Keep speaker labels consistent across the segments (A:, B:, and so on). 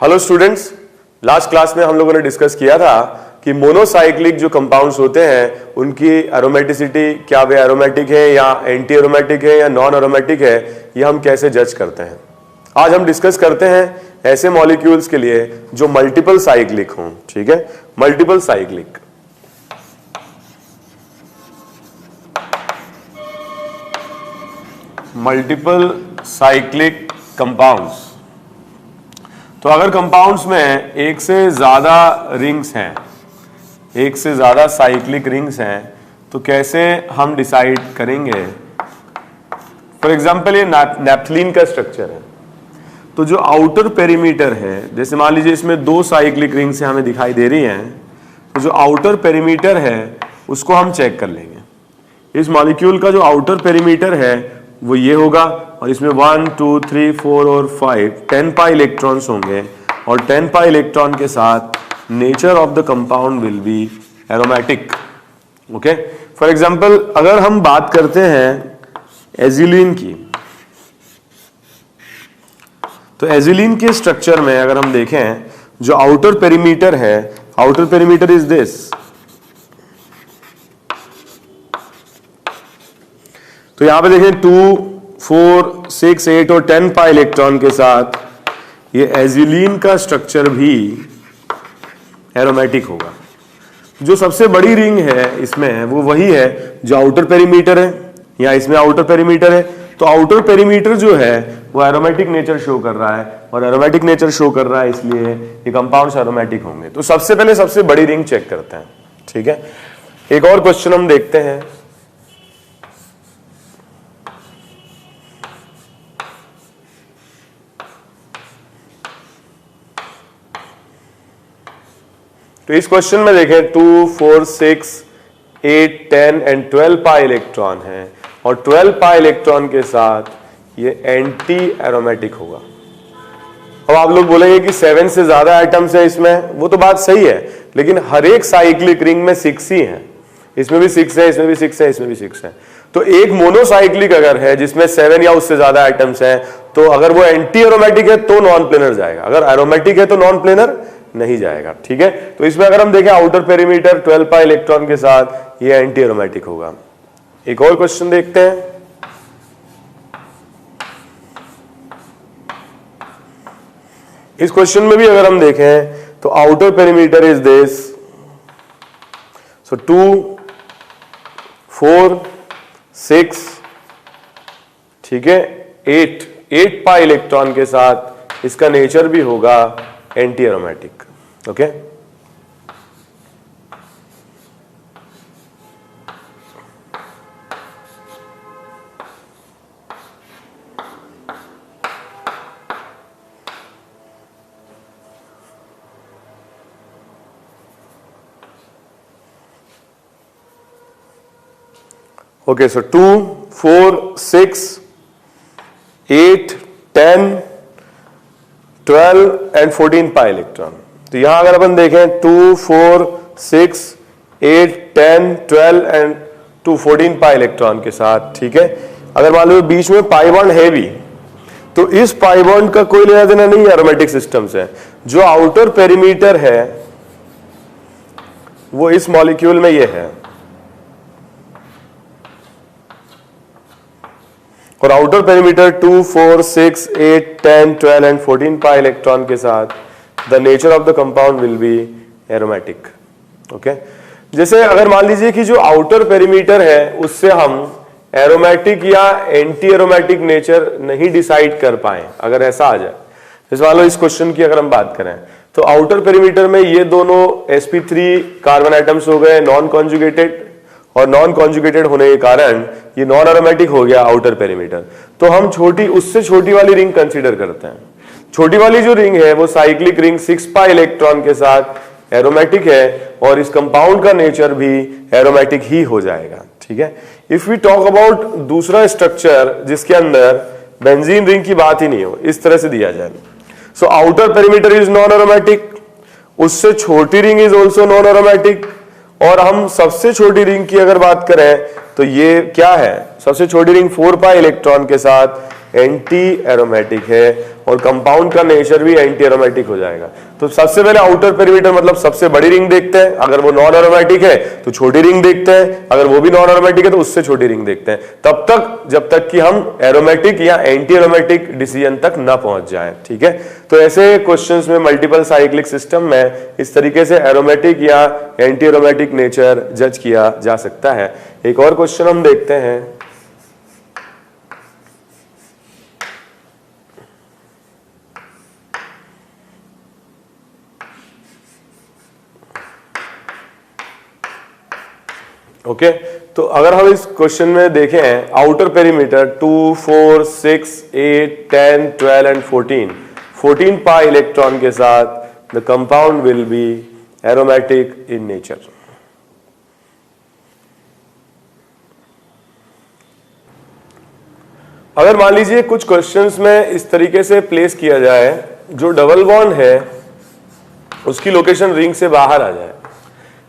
A: Hello students, last class में हम लोगों ने डिस्कस किया था कि मोनोसाइक्लिक जो कंपाउंड्स होते हैं उनकी एरोमेटिसिटी, क्या वे एरोमेटिक है या एंटी एरोमेटिक है या नॉन एरोमेटिक है, ये हम कैसे जज करते हैं। आज हम डिस्कस करते हैं ऐसे मॉलिक्यूल्स के लिए जो मल्टीपल साइक्लिक हों। ठीक है, multiple cyclic. Multiple cyclic compounds. तो अगर कंपाउंड्स में एक से ज्यादा रिंग्स हैं, एक से ज्यादा साइक्लिक रिंग्स हैं, तो कैसे हम डिसाइड करेंगे। फॉर एग्जांपल ये नैप्थलीन का स्ट्रक्चर है, तो जो आउटर पेरीमीटर है, जैसे मान लीजिए इसमें दो साइक्लिक रिंग्स हमें दिखाई दे रही हैं, तो जो आउटर पेरीमीटर है उसको हम चेक कर लेंगे। इस मॉलिक्यूल का जो आउटर पेरीमीटर है वो ये होगा, और इसमें 1 2 3 4 और 5 10 पाई इलेक्ट्रॉन्स होंगे, और 10 पाई इलेक्ट्रॉन के साथ nature of the compound will be aromatic. Okay, for example अगर हम बात करते हैं एजिलीन की, तो एजिलीन के स्ट्रक्चर में अगर हम देखें, जो आउटर पेरीमीटर है, आउटर पेरीमीटर इज दिस। तो यहां पे देखें 2 4 6 8 और 10 पाई इलेक्ट्रॉन के साथ ये एजिलीन का स्ट्रक्चर भी एरोमेटिक होगा। जो सबसे बड़ी रिंग है इसमें वो वही है जो आउटर पेरीमीटर है, या इसमें आउटर पेरीमीटर है। तो आउटर पेरीमीटर जो है वो एरोमेटिक नेचर शो कर रहा है, और एरोमेटिक नेचर शो कर रहा है इसलिए ये कंपाउंड्स एरोमेटिक होंगे। तो सबसे पहले सबसे बड़ी रिंग चेक करते हैं। ठीक है, एक और क्वेश्चन हम देखते हैं। तो इस क्वेश्चन में देखें 2 4 6 8 10 एंड 12 पाई इलेक्ट्रॉन है, और 12 पाई इलेक्ट्रॉन के साथ ये एंटी एरोमेटिक होगा। अब आप लोग बोलेंगे कि 7 से ज्यादा एटम्स है इसमें, वो तो बात सही है, लेकिन हर एक साइक्लिक रिंग में 6 ही है। इसमें भी 6 है, इसमें भी 6 है, इसमें भी 6 है। तो एक मोनोसाइक्लिक अगर है जिसमें 7 या उससे ज्यादा एटम्स हैं, तो अगर वो एंटी एरोमेटिक है तो नॉन प्लेनर जाएगा, अगर एरोमेटिक है तो नॉन प्लेनर नहीं जाएगा। ठीक है, तो इसमें अगर हम देखें आउटर पेरीमीटर 12 पाई इलेक्ट्रॉन के साथ ये एंटी एरोमेटिक होगा। एक और क्वेश्चन देखते हैं। इस क्वेश्चन में भी अगर हम देखें तो आउटर पेरीमीटर इज दिस, सो 2 4 6, ठीक है, 8 पाई इलेक्ट्रॉन के साथ इसका नेचर भी होगा anti aromatic. Okay, okay, so 2 4 6 8 10 12 and 14 pi electron. तो यहां अगर अपन देखें 2 4 6 8 10 12 एंड 14 पाई इलेक्ट्रॉन के साथ, ठीक है, अगर मान लो बीच में पाई बॉन्ड है भी, तो इस पाई बॉन्ड का कोई लेना देना नहीं एरोमेटिक सिस्टम से। जो आउटर पेरीमीटर है वो इस मॉलिक्यूल में ये है, और outer perimeter 2 4 6 8 10 12 and 14 pi electron के साथ the nature of the compound will be aromatic. Okay, जैसे अगर मान लीजिए कि जो आउटर पेरीमीटर है उससे हम एरोमेटिक या एंटी एरोमेटिक नेचर नहीं डिसाइड कर पाए, अगर ऐसा आ जाए, जैसे मान लो इस क्वेश्चन की अगर हम बात करें, तो आउटर पेरीमीटर में ये दोनों sp3 कार्बन एटम्स हो गए नॉन कॉन्जुगेटेड, और नॉन कॉन्जुगेटेड होने के कारण ये नॉन एरोमेटिक हो गया आउटर पेरीमीटर। तो हम उससे छोटी वाली रिंग कंसीडर करते हैं। छोटी वाली जो रिंग है वो साइक्लिक रिंग 6 पाई इलेक्ट्रॉन के साथ एरोमेटिक है, और इस कंपाउंड का नेचर भी एरोमेटिक ही हो जाएगा। ठीक है, इफ वी टॉक अबाउट दूसरा स्ट्रक्चर जिसके अंदर बेंजीन रिंग की बात ही नहीं हो, इस तरह से दिया जाए, सो outer perimeter is non aromatic, उससे छोटी ring is also non aromatic, और हम सबसे छोटी रिंग की अगर बात करें तो ये क्या है, सबसे छोटी रिंग 4 पाई इलेक्ट्रॉन के साथ एंटी एरोमेटिक है और कंपाउंड का नेचर भी एंटी एरोमेटिक हो जाएगा। तो सबसे पहले आउटर पेरीमीटर मतलब सबसे बड़ी रिंग देखते हैं, अगर वो नॉन एरोमेटिक है तो छोटी रिंग देखते हैं, अगर वो भी नॉन एरोमेटिक है तो उससे छोटी रिंग देखते हैं, तब तक जब तक कि हम एरोमेटिक या एंटी एरोमेटिक डिसीजन तक ना पहुंच जाए। ठीक है, तो ऐसे क्वेश्चंस में मल्टीपल साइक्लिक सिस्टम में इस तरीके से एरोमेटिक या एंटी एरोमेटिक नेचर जज किया जा सकता है। एक और क्वेश्चन हम देखते हैं, ओके तो अगर हम इस क्वेश्चन में देखें outer perimeter 2, 4, 6, 8, 10, 12 and 14 pi electron के साथ the compound will be aromatic in nature. अगर मान लीजिए कुछ क्वेश्चंस में इस तरीके से प्लेस किया जाए, जो डबल बॉन्ड है उसकी लोकेशन रिंग से बाहर आ जाए,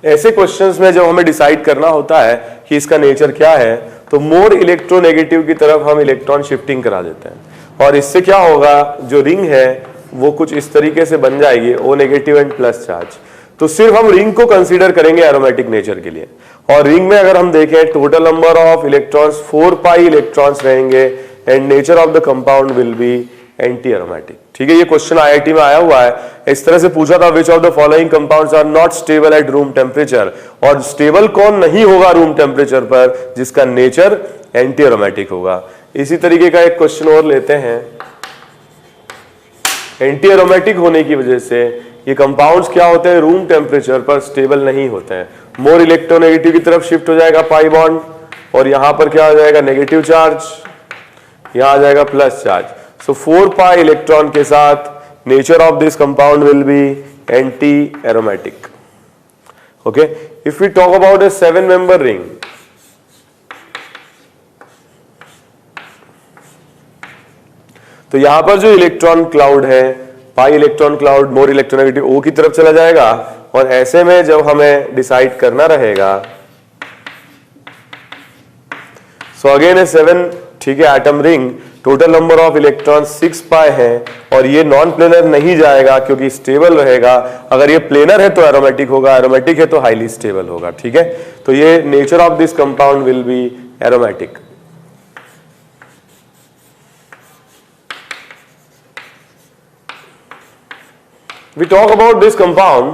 A: ऐसे क्वेश्चंस में जब हमें डिसाइड करना होता है कि इसका नेचर क्या है, तो मोर इलेक्ट्रोनेगेटिव की तरफ हम इलेक्ट्रॉन शिफ्टिंग करा देते हैं और इससे क्या होगा, जो रिंग है वो कुछ इस तरीके से बन जाएगी, O negative and plus charge. तो सिर्फ हम रिंग को कंसीडर करेंगे एरोमेटिक नेचर के लिए, और रिंग में अगर हम देखें total number of electrons 4 pi electrons रहेंगे and nature of the compound will be anti aromatic. ठीक है, ये क्वेश्चन आईआईटी में आया हुआ है, इस तरह से पूछा था, which of the following compounds are not stable at room temperature, और स्टेबल कौन नहीं होगा रूम टेम्परेचर पर, जिसका नेचर एंटी एरोमेटिक होगा। इसी तरीके का एक क्वेश्चन और लेते हैं, एंटी एरोमेटिक होने की वजह से ये कंपाउंड्स क्या होते हैं, रूम टेम्परेचर पर स्टेबल नहीं होते हैं, मोर इलेक्ट्रोनेगेटिव की तरफ शिफ्ट हो जाएगा पाई बॉन्ड, और यहां पर क्या हो जाएगा, नेगेटिव चार्ज, यहां आ जाएगा plus charge. So 4 pi electron के साथ nature of this compound will be anti-aromatic. Okay, if we talk about a 7-member ring, तो यहां पर जो इलेक्ट्रॉन क्लाउड है, pi electron cloud more electronegative O की तरफ चला जाएगा, और ऐसे में जब हमें डिसाइड करना रहेगा, so again a 7, ठीक है, atom ring, total number of electron 6 पाई है, और ये नॉन प्लेनर नहीं जाएगा क्योंकि स्टेबल रहेगा। अगर ये प्लेनर है तो एरोमेटिक होगा, एरोमेटिक है तो हाईली स्टेबल होगा। ठीक है, तो ये nature of this compound will be aromatic. We talk about this compound,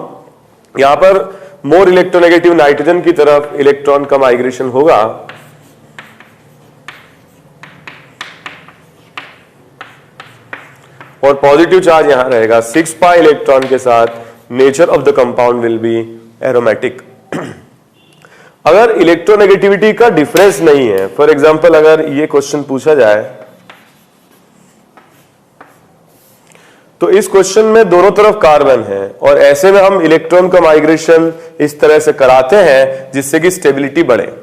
A: यहां पर मोर इलेक्ट्रोनेगेटिव नाइट्रोजन की तरफ इलेक्ट्रॉन का माइग्रेशन होगा, और पॉजिटिव चार्ज यहां रहेगा 6 पाई इलेक्ट्रॉन के साथ, nature of the compound will be aromatic. अगर इलेक्ट्रोनेगेटिविटी का डिफरेंस नहीं है, फॉर एग्जांपल अगर ये क्वेश्चन पूछा जाए, तो इस क्वेश्चन में दोनों तरफ कार्बन है, और ऐसे में हम इलेक्ट्रॉन का माइग्रेशन इस तरह से कराते हैं जिससे कि स्टेबिलिटी बढ़े।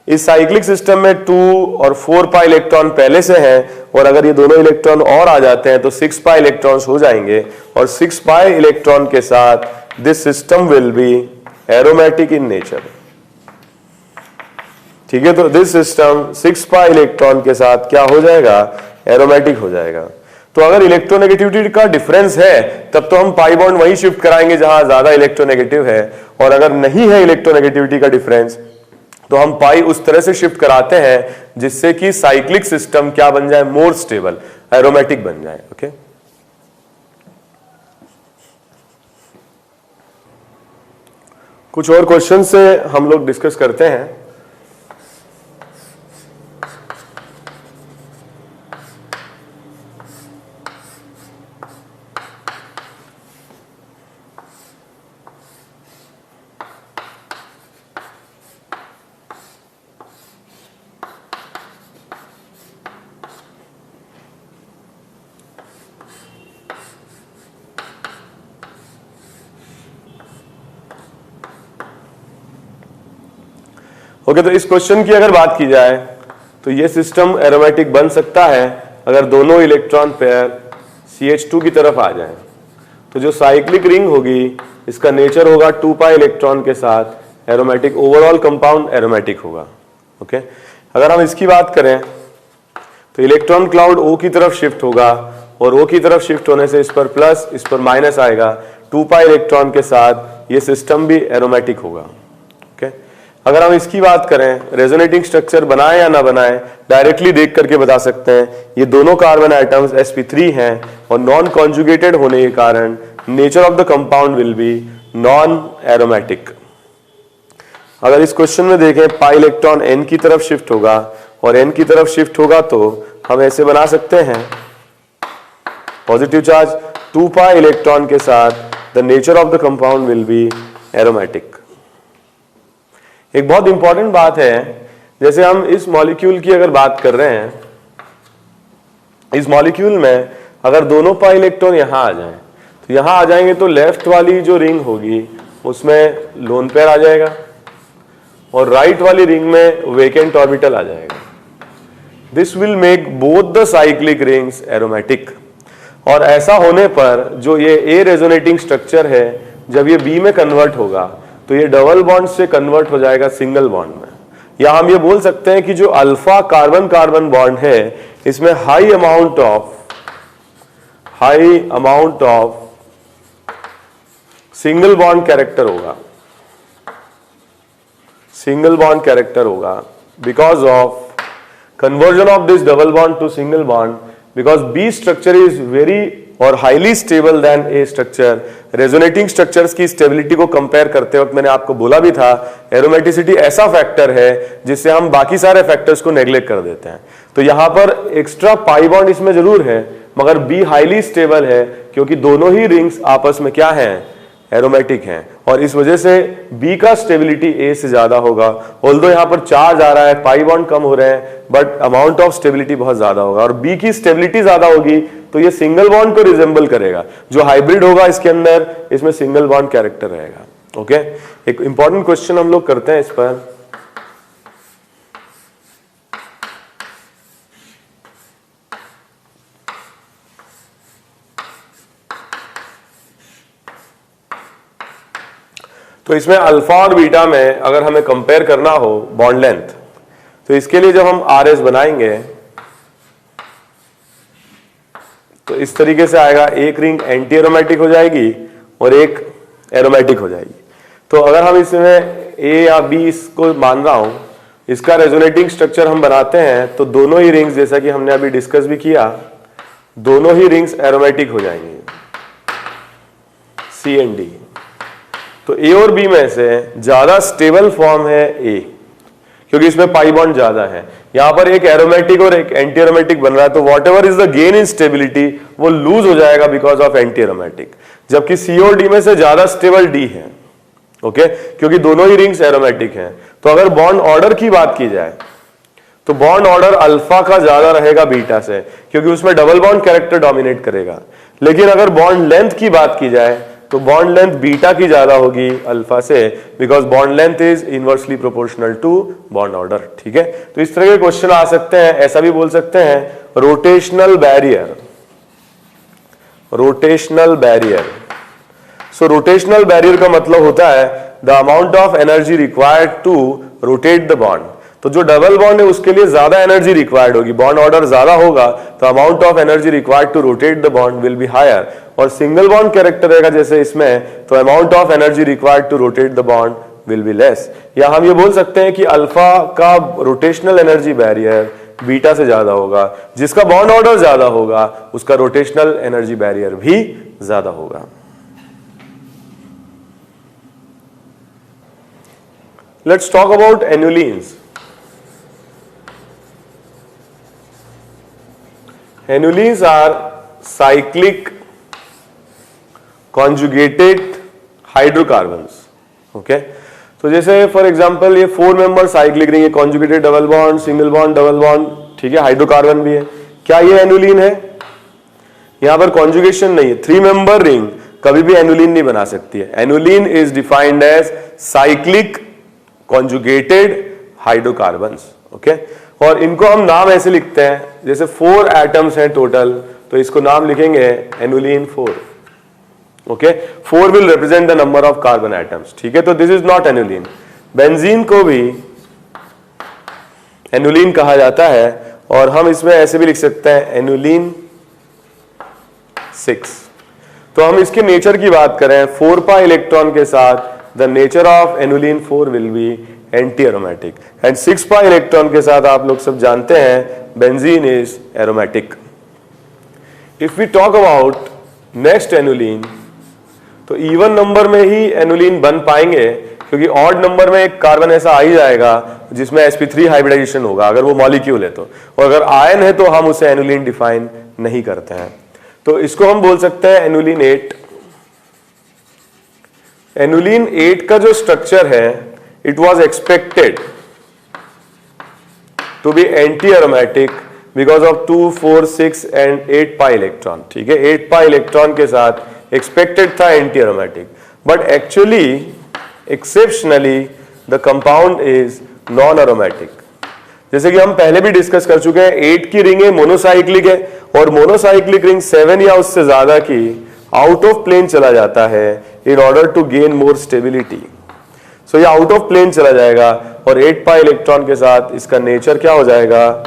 A: इस साइक्लिक सिस्टम में 2 और 4 पाई इलेक्ट्रॉन पहले से हैं, और अगर ये दोनों इलेक्ट्रॉन और आ जाते हैं तो 6 पाई इलेक्ट्रॉन्स हो जाएंगे, और 6 पाई इलेक्ट्रॉन के साथ this system will be aromatic in nature. ठीक है, तो दिस सिस्टम 6 पाई इलेक्ट्रॉन के साथ क्या हो जाएगा, एरोमेटिक हो जाएगा। तो अगर इलेक्ट्रोनेगेटिविटी का डिफरेंस है तब तो हम पाई बॉन्ड वहीं शिफ्ट कराएंगे जहां ज्यादा इलेक्ट्रोनेगेटिव है, और अगर नहीं है इलेक्ट्रोनेगेटिविटी का डिफरेंस तो हम पाई उस तरह से शिफ्ट कराते हैं जिससे कि साइक्लिक सिस्टम क्या बन जाए, मोर स्टेबल, एरोमेटिक बन जाए। ओके, कुछ और क्वेश्चन से हम लोग डिस्कस करते हैं। ओके, तो इस क्वेश्चन की अगर बात की जाए तो ये सिस्टम एरोमेटिक बन सकता है अगर दोनों इलेक्ट्रॉन पेयर CH2 की तरफ आ जाएं। तो जो साइक्लिक रिंग होगी इसका नेचर होगा 2 पाई इलेक्ट्रॉन के साथ एरोमेटिक, ओवरऑल कंपाउंड एरोमेटिक होगा। ओके अगर हम इसकी बात करें तो इलेक्ट्रॉन क्लाउड O की तरफ शिफ्ट होगा और O की तरफ शिफ्ट होने से इस पर प्लस इस पर माइनस आएगा 2 पाई इलेक्ट्रॉन के साथ। ये सिस्टम भी एरोमेटिक होगा। ओके अगर हम इसकी बात करें रेजोनेटिंग स्ट्रक्चर बनाए या ना बनाए, डायरेक्टली देख करके बता सकते हैं। ये दोनों कार्बन आइटम्स sp3 हैं और नॉन कॉन्जुगेटेड होने के कारण nature of the compound will be non aromatic. अगर इस क्वेश्चन में देखें पाई इलेक्ट्रॉन N की तरफ शिफ्ट होगा और N की तरफ शिफ्ट होगा तो हम ऐसे बना सकते हैं पॉजिटिव चार्ज 2 पाई इलेक्ट्रॉन के साथ the nature of the compound will be aromatic. एक बहुत इंपॉर्टेंट बात है, जैसे हम इस मॉलिक्यूल की अगर बात कर रहे हैं, इस मॉलिक्यूल में अगर दोनों पाई इलेक्ट्रॉन यहां आ जाएं तो यहां आ जाएंगे तो लेफ्ट वाली जो रिंग होगी उसमें लोन पेयर आ जाएगा और राइट वाली रिंग में वेकेंट ऑर्बिटल आ जाएगा। This will make both the cyclic rings aromatic. और ऐसा होने पर जो ये ए रेजोनेटिंग स्ट्रक्चर है जब ये बी में कन्वर्ट होगा तो ये डबल बॉन्ड से कन्वर्ट हो जाएगा सिंगल बॉन्ड में। या हम ये बोल सकते हैं कि जो अल्फा कार्बन कार्बन बॉन्ड है इसमें high amount of single bond character होगा, सिंगल बॉन्ड कैरेक्टर होगा because of conversion of this double bond to single bond, because B structure is very और highly stable then A structure. Resonating structures की stability को compare करते वक्त मैंने आपको बोला भी था एरोमेटिसिटी ऐसा फैक्टर है जिससे हम बाकी सारे फैक्टर्स को नेग्लेक्ट कर देते हैं। तो यहां पर एक्स्ट्रा पाई बॉन्ड इसमें जरूर है मगर बी हाईली स्टेबल है क्योंकि दोनों ही रिंग्स आपस में क्या हैं, एरोमेटिक हैं और इस वजह से बी का स्टेबिलिटी ए से ज्यादा होगा। ऑल्दो यहां पर चार्ज आ रहा है, पाई बॉन्ड कम हो रहे हैं बट अमाउंट ऑफ स्टेबिलिटी बहुत ज्यादा होगा और बी की स्टेबिलिटी ज्यादा होगी तो ये सिंगल बॉन्ड को रिजेंबल करेगा। जो हाइब्रिड होगा इसके अंदर इसमें सिंगल बॉन्ड कैरेक्टर रहेगा। ओके एक इंपॉर्टेंट क्वेश्चन हम लोग करते हैं इस पर। तो इसमें अल्फा और बीटा में अगर हमें कंपेयर करना हो बॉन्ड लेंथ तो इसके लिए जब हम आर एस बनाएंगे तो इस तरीके से आएगा, एक रिंग एंटी एरोमेटिक हो जाएगी और एक एरोमेटिक हो जाएगी। तो अगर हम इसमें ए या बी इसको मान रहा हूं, इसका रेजोनेटिंग स्ट्रक्चर हम बनाते हैं तो दोनों ही रिंग्स जैसा कि हमने अभी डिस्कस भी किया, दोनों ही रिंग्स एरोमेटिक हो जाएंगी सी एंड डी। तो ए और बी में से ज्यादा स्टेबल फॉर्म है ए क्योंकि इसमें पाई बॉन्ड ज्यादा है। यहां पर एक एरोमेटिक और एक एंटी एरोमेटिक बन रहा है तो what ever is the gain in stability वो लूज हो जाएगा बिकॉज ऑफ एंटी एरोमेटिक, जबकि सी और डी में से ज्यादा स्टेबल डी है। ओके क्योंकि दोनों ही रिंग्स एरोमेटिक हैं। तो अगर बॉन्ड ऑर्डर की बात की जाए तो बॉन्ड ऑर्डर अल्फा का ज्यादा रहेगा बीटा से क्योंकि उसमें डबल बॉन्ड कैरेक्टर डोमिनेट करेगा। लेकिन अगर बॉन्ड लेंथ की बात की जाए तो बॉन्ड लेंथ बीटा की ज्यादा होगी अल्फा से because bond length is inversely proportional to bond order. ठीक है तो इस तरह के क्वेश्चन आ सकते हैं। ऐसा भी बोल सकते हैं rotational barrier, rotational barrier. So rotational barrier का मतलब होता है the amount of energy required to rotate the bond. तो जो डबल बॉन्ड है उसके लिए ज्यादा एनर्जी रिक्वायर्ड होगी, बॉन्ड ऑर्डर ज्यादा होगा तो amount of energy required to rotate the bond will be higher. और सिंगल बॉन्ड कैरेक्टर रहेगा जैसे इसमें तो amount of energy required to rotate the bond will be less. या हम ये बोल सकते हैं कि अल्फा का रोटेशनल एनर्जी बैरियर बीटा से ज्यादा होगा, जिसका बॉन्ड ऑर्डर ज्यादा होगा उसका रोटेशनल एनर्जी बैरियर भी ज्यादा होगा। Let's talk about annulenes. Annulenes are cyclic conjugated hydrocarbons. Okay? तो जैसे फॉर एग्जांपल ये 4 मेंबर साइक्लिक रिंग, ये conjugated double bond, single bond, double bond, ठीक है, हाइड्रोकार्बन भी है। क्या ये एनुलिन है? यहां पर कॉन्जुगेशन नहीं है। 3 मेंबर रिंग कभी भी एनुलिन नहीं बना सकती है। Annulene is defined as cyclic conjugated hydrocarbons. Okay और इनको हम नाम ऐसे लिखते हैं जैसे 4 एटम्स हैं टोटल तो इसको नाम लिखेंगे annulene 4। Okay 4 will represent the number of carbon atoms. ठीक है तो this is not annulene. Benzene को भी एनुलिन कहा जाता है। और हम इसमें ऐसे भी लिख सकते हैं एनुलिन 6। तो हम इसके नेचर की बात करें 4 पाई इलेक्ट्रॉन के साथ, the nature of annulene 4 will be anti aromatic, and 6 pi electron के साथ आप लोग सब जानते हैं benzene is aromatic. If we talk about next annulene, तो इवन नंबर में ही एनुलिन बन पाएंगे, क्योंकि ऑड नंबर में एक कार्बन ऐसा आ ही जाएगा जिसमें sp3 हाइब्रिडाइजेशन होगा अगर वो मॉलिक्यूल है तो, और अगर आयन है तो हम उसे एनुलिन डिफाइन नहीं करते हैं। तो इसको हम बोल सकते हैं एनुलिन 8। एनुलिन 8 का जो स्ट्रक्चर है, it was expected to be anti aromatic because of 2, 4, 6 and 8 pi electron. ठीक है, 8 पाई इलेक्ट्रॉन के साथ एक्सपेक्टेड था anti aromatic, but actually exceptionally the compound is non aromatic. जैसे कि हम पहले भी डिस्कस कर चुके हैं, 8 की रिंग है मोनोसाइक्लिक है, और मोनोसाइक्लिक रिंग 7 या उससे ज्यादा की आउट ऑफ प्लेन चला जाता है in order to gain more stability. So ये आउट ऑफ प्लेन चला जाएगा, और 8 पाई इलेक्ट्रॉन के साथ इसका नेचर क्या हो जाएगा,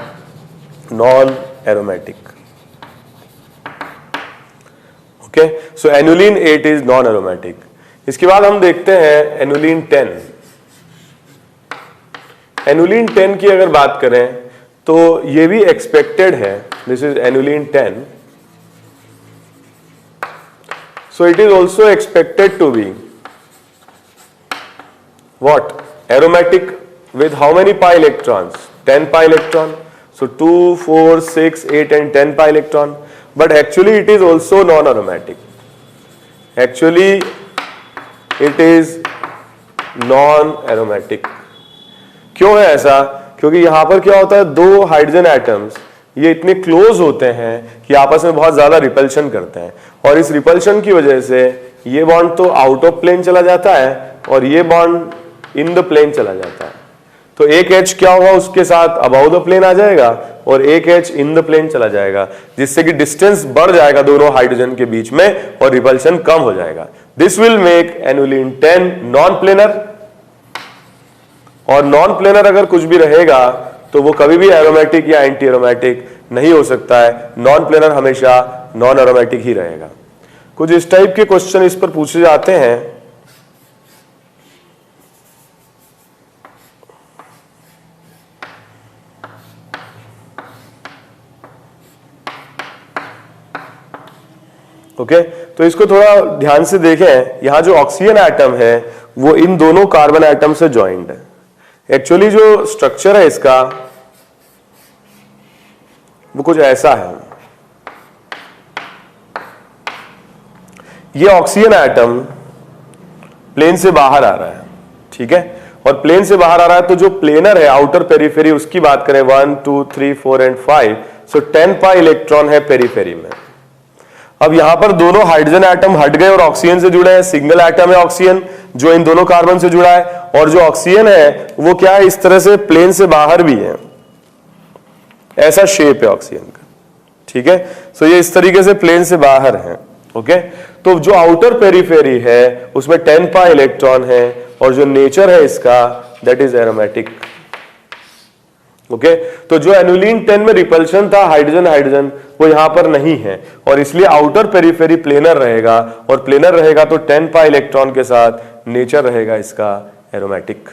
A: non aromatic. Okay, so annulene 8 is non aromatic. इसके बाद हम देखते हैं एनुलिन 10। एनुलिन 10 की अगर बात करें तो ये भी एक्सपेक्टेड है, this is annulene 10। So it is also expected to be what aromatic with how many pi electrons, 10 pi electron, so 2, 4, 6, 8 and 10 pi electron, but actually it is also non aromatic, actually it is non aromatic। क्यों है ऐसा, क्योंकि यहां पर क्या होता है, दो हाइड्रोजन एटम्स ये इतने क्लोज होते हैं कि आपस में बहुत ज्यादा रिपल्शन करते हैं, और इस रिपल्शन की वजह से ये बॉन्ड तो आउट ऑफ प्लेन चला जाता है और ये बॉन्ड इन द प्लेन चला जाता है। तो एक H क्या होगा, उसके साथ अबाउ द प्लेन आ जाएगा, और एक H इन द प्लेन चला जाएगा, जिससे कि डिस्टेंस बढ़ जाएगा दोनों हाइड्रोजन के बीच में और रिपल्शन कम हो जाएगा। This will make annulene 10 non planar, और नॉन प्लेनर अगर कुछ भी रहेगा तो वो कभी भी एरोमेटिक या एंटी एरोमेटिक नहीं हो सकता है। नॉन प्लेनर हमेशा नॉन एरोमेटिक ही रहेगा। कुछ इस टाइप के क्वेश्चन इस पर पूछे जाते हैं। ओके, तो इसको थोड़ा ध्यान से देखें। यहां जो ऑक्सीजन एटम है वो इन दोनों कार्बन एटम से ज्वाइंट है। एक्चुअली जो स्ट्रक्चर है इसका वो कुछ ऐसा है। ये ऑक्सीजन एटम प्लेन से बाहर आ रहा है, ठीक है, और प्लेन से बाहर आ रहा है, तो जो प्लेनर है आउटर पेरिफेरी उसकी बात करें 1, 2, 3, 4 एंड 5, सो 10 पाई इलेक्ट्रॉन है पेरिफेरी में। अब यहां पर दोनों हाइड्रोजन एटम हट गए और ऑक्सीजन से जुड़े हैं। सिंगल एटम है ऑक्सीजन जो इन दोनों कार्बन से जुड़ा है, और जो ऑक्सीजन है वो क्या है, इस तरह से प्लेन से बाहर भी है, ऐसा शेप है ऑक्सीजन का, ठीक है। सो ये इस तरीके से प्लेन से बाहर है। ओके, तो जो आउटर पेरिफेरी है उसमें 10 पाई इलेक्ट्रॉन है, और जो नेचर है इसका दैट इज एरोमेटिक। ओके, तो जो एनुलिन 10 में रिपल्शन था हाइड्रोजन हाइड्रोजन वो यहां पर नहीं है, और इसलिए आउटर पेरिफेरी प्लेनर रहेगा, और प्लेनर रहेगा तो 10 पाई इलेक्ट्रॉन के साथ नेचर रहेगा इसका एरोमेटिक।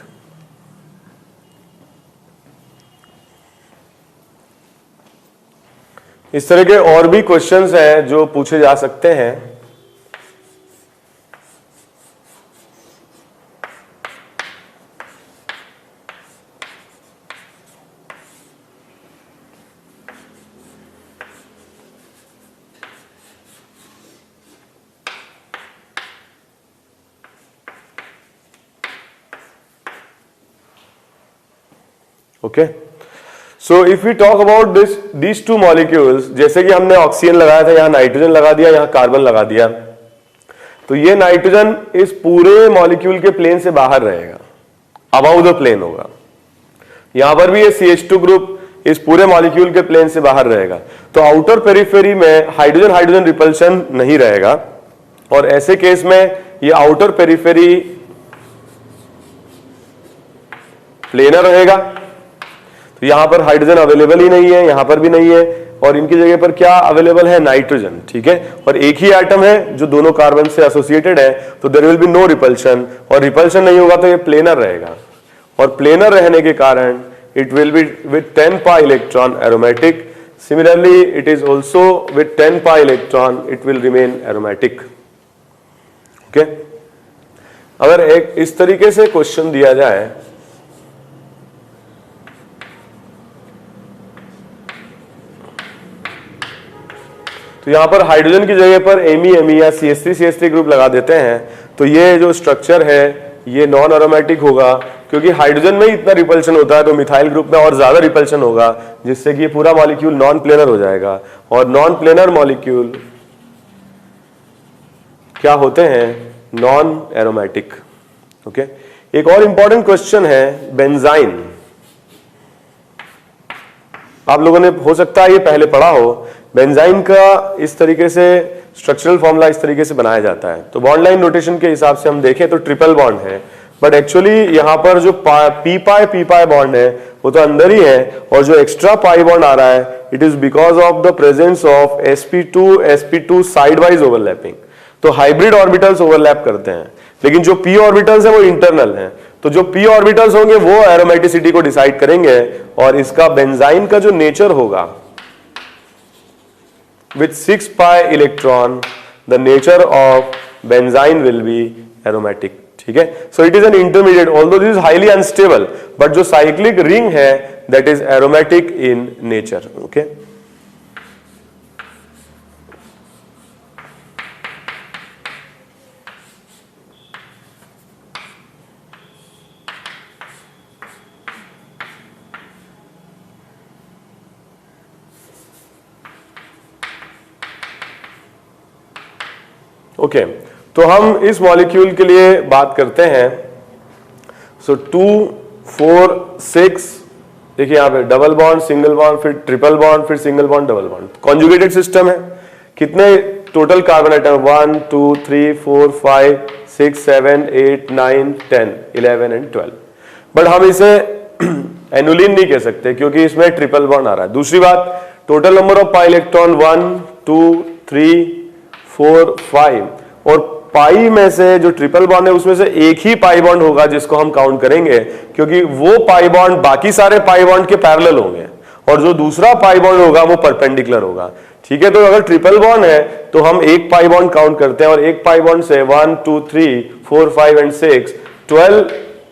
A: इस तरह के और भी क्वेश्चंस हैं जो पूछे जा सकते हैं। Okay, so if we talk about these two molecules, जैसे कि हमने ऑक्सीजन लगाया था, यहां नाइट्रोजन लगा दिया, यहां कार्बन लगा दिया, तो ये नाइट्रोजन इस पूरे मॉलिक्यूल के प्लेन से बाहर रहेगा, अबाउ द प्लेन होगा। यहां पर भी ये CH2 ग्रुप इस पूरे मॉलिक्यूल के प्लेन से बाहर रहेगा, तो आउटर पेरिफेरी में हाइड्रोजन हाइड्रोजन रिपल्शन नहीं रहेगा, और ऐसे केस में ये आउटर पेरिफेरी प्लेनर रहेगा। तो यहां पर हाइड्रोजन अवेलेबल ही नहीं है, यहां पर भी नहीं है, और इनकी जगह पर क्या अवेलेबल है, नाइट्रोजन, ठीक है, और एक ही एटम है जो दोनों कार्बन से एसोसिएटेड है, तो there will be no repulsion, और रिपल्शन नहीं होगा तो ये प्लेनर रहेगा, और प्लेनर रहने के कारण it will be with 10 pi electron aromatic. Similarly, it is also with 10 pi electron, it will remain aromatic. Okay? अगर एक इस तरीके से क्वेश्चन दिया जाए, तो यहां पर हाइड्रोजन की जगह पर एमी या CH3 ग्रुप लगा देते हैं, तो ये जो स्ट्रक्चर है ये नॉन एरोमेटिक होगा, क्योंकि हाइड्रोजन में ही इतना रिपल्शन होता है तो मिथाइल ग्रुप में और ज्यादा रिपल्शन होगा, जिससे कि ये पूरा मॉलिक्यूल नॉन प्लेनर हो जाएगा, और नॉन प्लेनर मॉलिक्यूल क्या होते हैं, नॉन एरोमेटिक. ओके, एक और इंपॉर्टेंट क्वेश्चन है बेंजाइन. आप लोगों ने हो सकता है ये पहले पढ़ा हो. बेंजाइन का इस तरीके से स्ट्रक्चरल फॉर्मूला इस तरीके से बनाया जाता है. तो बॉन्ड लाइन नोटेशन के हिसाब से हम देखें तो ट्रिपल बॉन्ड है, बट एक्चुअली यहां पर जो पी पाई बॉन्ड है वो तो अंदर ही है, और जो एक्स्ट्रा पाई बॉन्ड आ रहा है it is because of the presence of sp2 side wise overlapping. तो हाइब्रिड ऑर्बिटल्स ओवरलैप करते हैं, लेकिन जो p ऑर्बिटल्स है वो इंटरनल है. तो जो p ऑर्बिटल्स होंगे वो एरोमेटिसिटी को डिसाइड करेंगे, और इसका बेंजाइन का जो नेचर होगा with 6 pi electron, the nature of benzene will be aromatic. ठीक है, so it is an intermediate, although this is highly unstable, but जो cyclic ring है that is aromatic in nature. Okay. Okay, तो हम इस molecule के लिए बात करते हैं. सो 2 4 6, देखिए यहां पे डबल बॉन्ड, सिंगल बॉन्ड, फिर ट्रिपल बॉन्ड, फिर single bond, double bond, conjugated system है. कितने total carbon atom, 1 2 3 4 5 6 7 8 9 10 11 and 12. But हम इसे एनुलिन नहीं कह सकते क्योंकि इसमें ट्रिपल बॉन्ड आ रहा है. दूसरी बात, total number of pi electron 1 2 3 4 5, और पाई में से जो ट्रिपल बॉन्ड है उसमें से एक ही पाई बॉन्ड होगा जिसको हम काउंट करेंगे, क्योंकि वो पाई बॉन्ड बाकी सारे पाई बॉन्ड के पैरेलल होंगे, और जो दूसरा पाई बॉन्ड होगा वो परपेंडिकुलर होगा. ठीक है, तो अगर ट्रिपल बॉन्ड है तो हम एक पाई बॉन्ड काउंट करते हैं, और एक पाई बॉन्ड से 1 2 3 4 5 एंड 6 12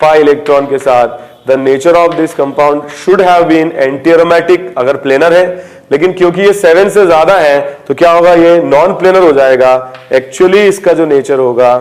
A: पाई इलेक्ट्रॉन के साथ the nature of this compound should have been anti aromatic अगर प्लेनर है, लेकिन क्योंकि ये 7 से ज्यादा है तो क्या होगा, ये नॉन प्लेनर हो जाएगा. एक्चुअली इसका जो नेचर होगा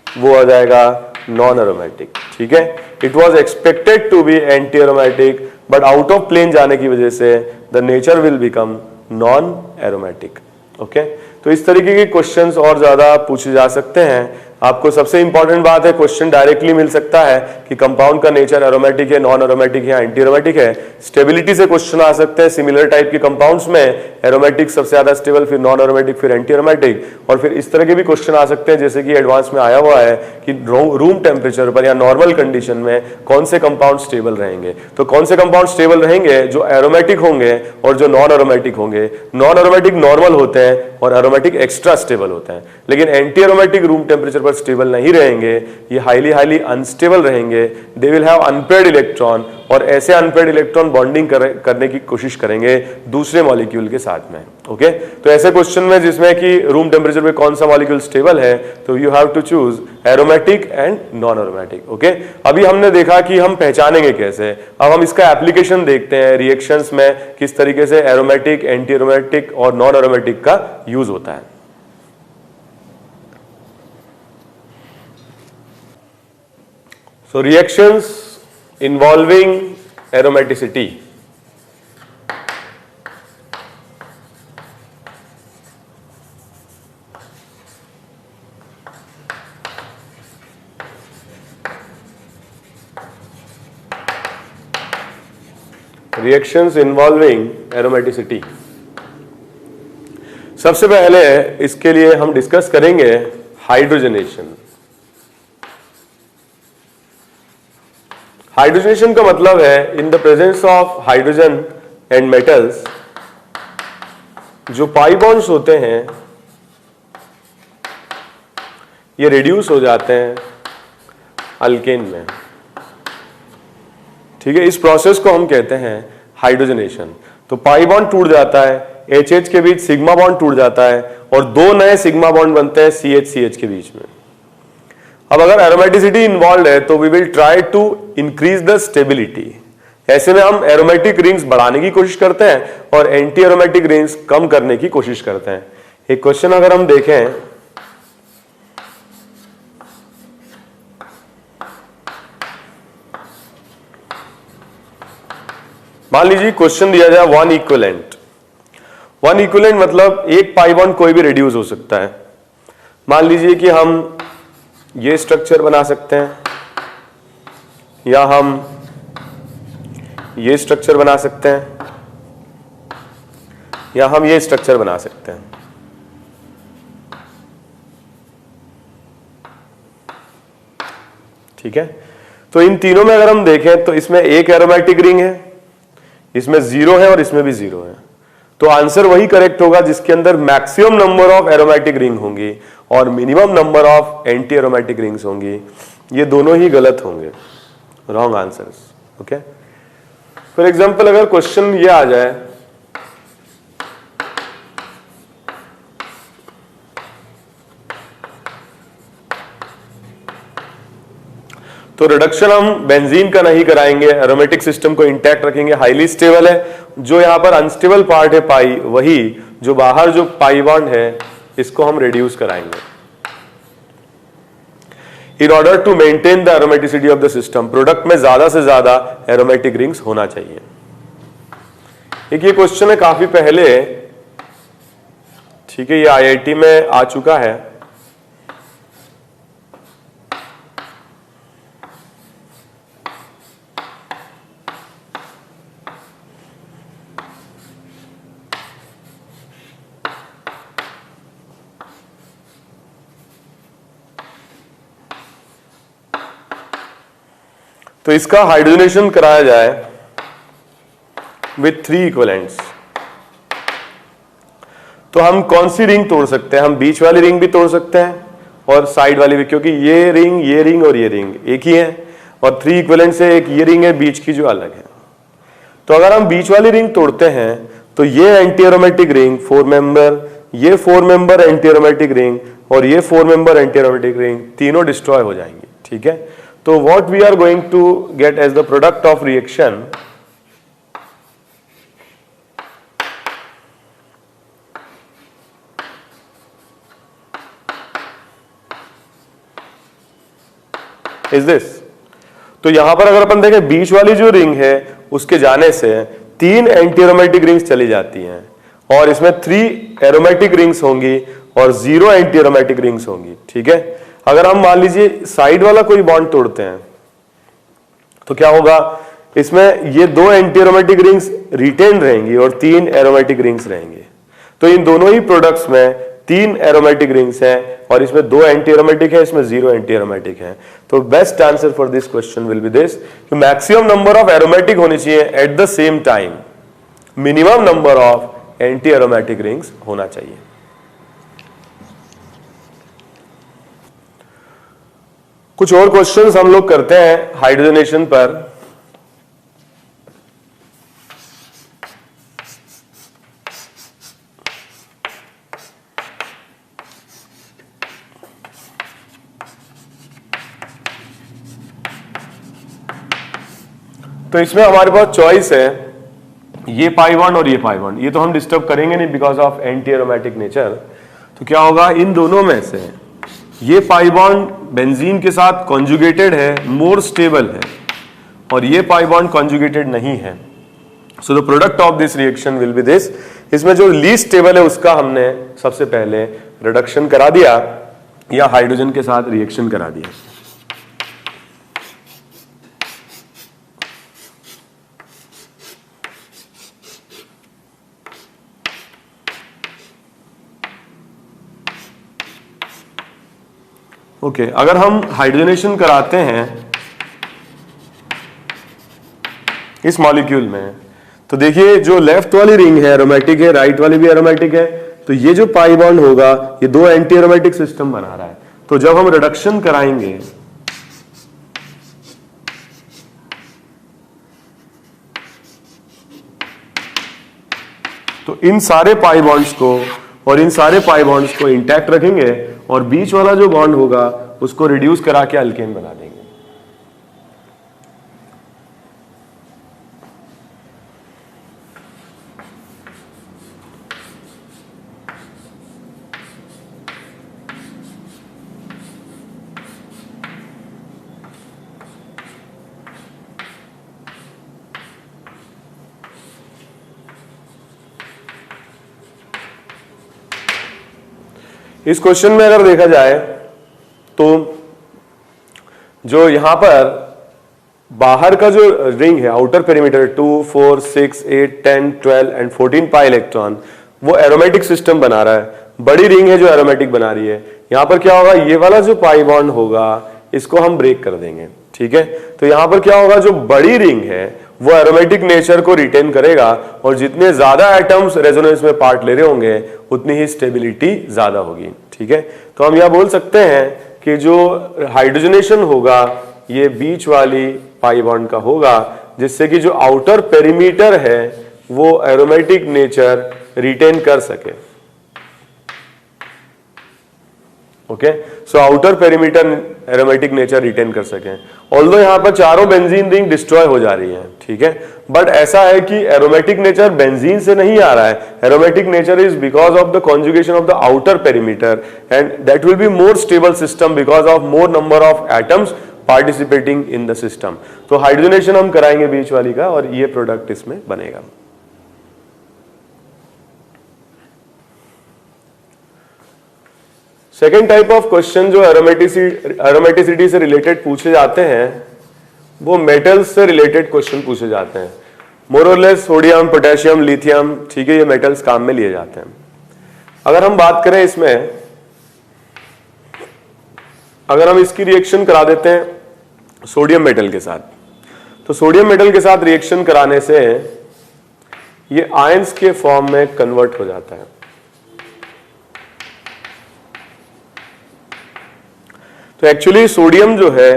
A: वो आ जाएगा नॉन एरोमेटिक. ठीक है, it was expected to be anti aromatic, but out of plane जाने की वजह से the nature will become non aromatic. Okay, तो इस तरीके के क्वेश्चंस और ज्यादा पूछे जा सकते हैं. आपको सबसे इंपॉर्टेंट बात है, क्वेश्चन डायरेक्टली मिल सकता है कि कंपाउंड का नेचर एरोमेटिक है, नॉन एरोमेटिक है, एंटी एरोमेटिक है. स्टेबिलिटी से क्वेश्चन आ सकते हैं. सिमिलर टाइप के कंपाउंड्स में एरोमेटिक सबसे ज्यादा स्टेबल, फिर नॉन एरोमेटिक, फिर एंटी एरोमेटिक, और फिर इस तरह के भी क्वेश्चन आ सकते हैं जैसे कि एडवांस में आया हुआ है कि रूम टेम्परेचर पर या नॉर्मल कंडीशन में कौन से कंपाउंड स्टेबल रहेंगे. तो कौन से कंपाउंड स्टेबल रहेंगे, जो एरोमेटिक होंगे और जो नॉन एरोमेटिक होंगे. नॉन एरोमेटिक नॉर्मल होते हैं और एरोमेटिक एक्स्ट्रा स्टेबल होते हैं, लेकिन एंटी एरोमेटिक रूम टेम्परेचर पर स्टेबल नहीं रहेंगे, ये हाईली अनस्टेबल रहेंगे. They will have unpaired electron, और ऐसे अनपेयर्ड इलेक्ट्रॉन बॉन्डिंग करने की कोशिश करेंगे दूसरे मॉलिक्यूल के साथ में. ओके, तो ऐसे क्वेश्चन में जिसमें कि रूम टेम्परेचर पे कौन सा मॉलिक्यूल स्टेबल है, तो you have to choose aromatic and non aromatic. Okay, अभी हमने देखा कि हम पहचानेंगे कैसे. अब हम इसका एप्लीकेशन देखते हैं रिएक्शंस में, किस तरीके से एरोमेटिक, एंटी एरोमेटिक और नॉन एरोमेटिक का यूज होता है. So reactions involving aromaticity. Reactions involving aromaticity. सबसे पहले इसके लिए हम डिस्कस करेंगे हाइड्रोजनेशन. हाइड्रोजनेशन का मतलब है in the presence of hydrogen and metals जो पाई बॉन्ड्स होते हैं ये रिड्यूस हो जाते हैं अल्केन में। ठीक है, इस प्रोसेस को हम कहते हैं हाइड्रोजनेशन। तो पाई बॉन्ड टूट जाता है, HH के बीच सिग्मा बॉन्ड टूट जाता है और दो नए सिग्मा बॉन्ड बनते हैं CH के बीच में। अब अगर एरोमेटिसिटी इन्वॉल्व है तो we will try to increase the stability. ऐसे में हम एरोमेटिक रिंग्स बढ़ाने की कोशिश करते हैं और एंटी एरोमेटिक रिंग्स कम करने की कोशिश करते हैं। एक क्वेश्चन अगर हम देखें, मान लीजिए क्वेश्चन दिया जाए वन इक्विवेलेंट। वन इक्विवेलेंट मतलब एक पाई बॉन्ड कोई भी रिड्यूस हो सकता है। मान लीजिए कि हम ये स्ट्रक्चर बना सकते हैं या हम ये स्ट्रक्चर बना सकते हैं या हम ये स्ट्रक्चर बना सकते हैं। ठीक है, तो इन तीनों में अगर हम देखें तो इसमें एक एरोमेटिक रिंग है, इसमें 0 है और इसमें भी 0 है। तो आंसर वही करेक्ट होगा जिसके अंदर maximum number of aromatic ring होंगी और minimum number of anti aromatic rings होंगी। ये दोनों ही गलत होंगे, wrong answers. Okay, for example अगर क्वेश्चन ये आ जाए तो रिडक्शन हम बेंजीन का नहीं कराएंगे, एरोमेटिक सिस्टम को इंटैक्ट रखेंगे, हाईली स्टेबल है। जो यहां पर अनस्टेबल पार्ट है पाई, वही जो बाहर जो पाई बॉन्ड है इसको हम रिड्यूस कराएंगे in order to maintain the aromaticity of the system. Product में ज्यादा से ज्यादा एरोमेटिक रिंग्स होना चाहिए। एक ये क्वेश्चन है काफी पहले, ठीक है, ये IIT में आ चुका है। तो इसका हाइड्रोजनेशन कराया जाए विथ 3 इक्विवेलेंट्स। तो हम कौन सी रिंग तोड़ सकते हैं? हम बीच वाली रिंग भी तोड़ सकते हैं और साइड वाली भी, क्योंकि ये रिंग और ये रिंग एक ही है और 3 इक्विवेलेंट से एक ये रिंग है बीच की जो अलग है। तो अगर हम बीच वाली रिंग तोड़ते हैं तो ये एंटी एरोमेटिक रिंग 4 मेंबर, ये 4 मेंबर एंटी एरोमेटिक रिंग और ये 4 मेंबर एंटी एरोमेटिक रिंग तीनों डिस्ट्रॉय हो जाएंगी। ठीक है, तो what we are going to get as the product of reaction is this। तो यहां पर अगर अपन देखें बीच वाली जो रिंग है उसके जाने से 3 एंटी एरोमेटिक रिंग्स चली जाती हैं और इसमें 3 एरोमेटिक रिंग्स होंगी और 0 एंटी एरोमेटिक रिंग्स होंगी। ठीक है, अगर हम मान लीजिए साइड वाला कोई बॉन्ड तोड़ते हैं तो क्या होगा, इसमें ये 2 एंटी एरोमेटिक रिंग्स रिटेन रहेंगी और 3 एरोमेटिक रिंग्स रहेंगे। तो इन दोनों ही प्रोडक्ट्स में 3 एरोमेटिक रिंग्स हैं और इसमें 2 एंटी एरोमेटिक है, इसमें 0 एंटी एरोमेटिक है। तो best answer for this question will be this, maximum number of aromatic होनी चाहिए at the same time, minimum number of anti aromatic rings होना चाहिए। कुछ और क्वेश्चंस हम लोग करते हैं हाइड्रोजनेशन पर। तो इसमें हमारे पास चॉइस है ये पाई बॉन्ड और ये पाई बॉन्ड, ये तो हम डिस्टर्ब करेंगे नहीं because of anti aromatic nature. तो क्या होगा, इन दोनों में से ये पाई बॉन्ड बेंजीन के साथ कॉन्जुगेटेड है, मोर स्टेबल है, और ये पाई बॉन्ड कॉन्जुगेटेड नहीं है। So the product of this reaction will be this. इसमें जो लीस्ट स्टेबल है उसका हमने सबसे पहले रिडक्शन करा दिया या हाइड्रोजन के साथ रिएक्शन करा दिया। ओके, अगर हम हाइड्रोजनेशन कराते हैं इस मॉलिक्यूल में, तो देखिए जो लेफ्ट वाली रिंग है एरोमेटिक है, राइट वाली भी एरोमेटिक है, तो ये जो पाई बॉन्ड होगा ये दो एंटी एरोमेटिक सिस्टम बना रहा है। तो जब हम रिडक्शन कराएंगे तो इन सारे पाई बॉन्ड्स को और इन सारे पाई बॉन्ड्स को इंटैक्ट रखेंगे और बीच वाला जो बॉन्ड होगा उसको रिड्यूस करा के अल्केन बना देंगे। इस क्वेश्चन में अगर देखा जाए तो जो यहां पर बाहर का जो रिंग है outer perimeter 2, 4, 6, 8, 10, 12 and 14 pi electron वो एरोमेटिक सिस्टम बना रहा है। बड़ी रिंग है जो एरोमेटिक बना रही है। यहां पर क्या होगा, ये वाला जो पाई बॉन्ड होगा इसको हम ब्रेक कर देंगे, ठीक है। तो यहां पर क्या होगा, जो बड़ी रिंग है वो एरोमेटिक नेचर को रिटेन करेगा और जितने ज्यादा एटम्स रेजोनेंस में पार्ट ले रहे होंगे उतनी ही स्टेबिलिटी ज्यादा होगी, ठीक है। तो हम यह बोल सकते हैं कि जो हाइड्रोजनेशन होगा ये बीच वाली पाई बॉन्ड का होगा, जिससे कि जो आउटर पेरीमीटर है वो एरोमेटिक नेचर रिटेन कर सके। Okay, so outer perimeter aromatic nature retain कर सके। ऑल्दो यहां पर चारों बेंजीन रिंग डिस्ट्रॉय हो जा रही है, ठीक है, बट ऐसा है कि एरोमेटिक नेचर बेंजीन से नहीं आ रहा है। Aromatic nature is because of the conjugation of the outer perimeter and that will be more stable system because of more number of atoms participating in the system. तो hydrogenation हम कराएंगे बीच वाली का और ये प्रोडक्ट इसमें बनेगा। सेकेंड टाइप ऑफ क्वेश्चन जो एरोमेटिसिटी से रिलेटेड पूछे जाते हैं वो मेटल्स से रिलेटेड क्वेश्चन पूछे जाते हैं। मोर और लेस सोडियम, पोटेशियम, लिथियम, ठीक है, ये मेटल्स काम में लिए जाते हैं। अगर हम बात करें इसमें, अगर हम इसकी रिएक्शन करा देते हैं सोडियम मेटल के साथ, तो सोडियम मेटल के साथ रिएक्शन कराने से ये आयंस के फॉर्म में कन्वर्ट हो जाता है। तो एक्चुअली सोडियम जो है